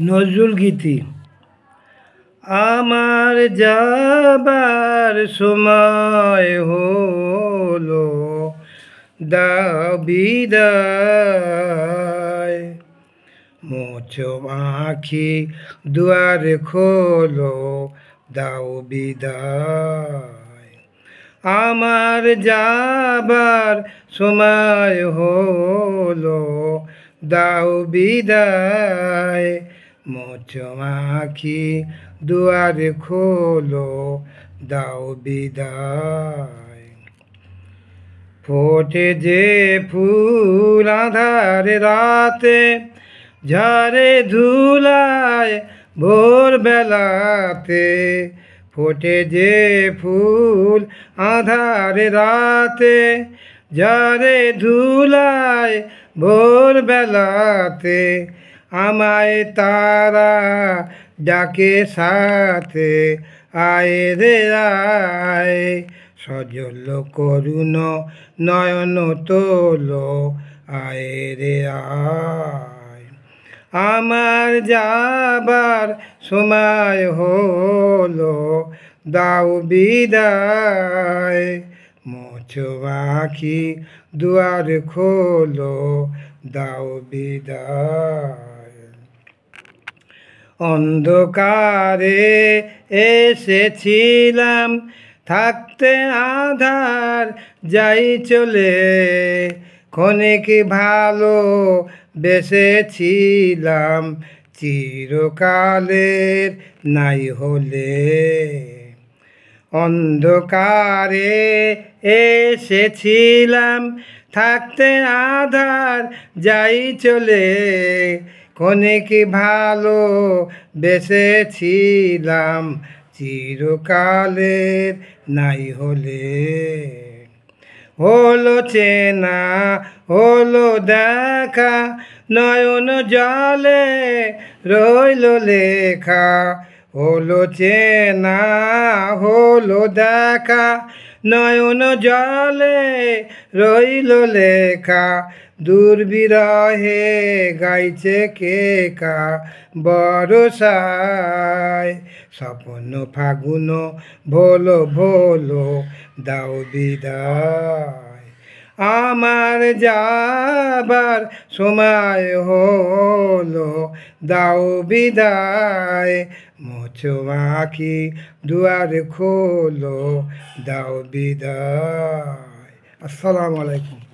নজরুল গীতি। আমার যাবার সময় হলো, দাও বিদায়। মোছো আঁখি দুয়ার খোলো, দাও বিদায়। আমার যাবার সময় হলো, দাও বিদায়। মোছো আঁখি দুয়ার খোলো, দাও বিদায়। ফোটে যে ফুল আঁধার রাতে, ঝরে ধুলায় ভোর বেলাতে। ফোটে যে ফুল আঁধার রাতে, ঝরে ধুলায় ভোর বেলাতে। আমায় তারা ডাকে সাথে, আয় রে আয়। সজল করুণ নয়ন তোলো, আয় রে আয়। আমার যাবার সময় হলো, দাও বিদায়। মোছো আঁখি দুয়ার খোলো, দাও বিদায়। অন্ধকারে এসেছিলাম, থাকতে আধার যাই চলে। ক্ষণিক ভালো বেসেছিলাম, চিরকালের নাই হলে। অন্ধকারে এসেছিলাম, থাকতে আধার যাই চলে। ক্ষণিক ভালো বেসেছিলাম, চিরকালের নাই হলে। হলো চেনা হলো দেখা, নয়ন জলে রইল লেখা। হলো চেনা হলো দেখা, নয়ন জলে রইল লেখা। দূর বিরহে গাইছে কেকা বরষায়। স্বপ্ন ফাগুন ভোলো ভোলো, দাও বিদায়। আমার যাবার সময় হলো, দাও বিদায়। মোছো আঁখি দুয়ার খোলো, দাও বিদায়। আসসালামু আলাইকুম।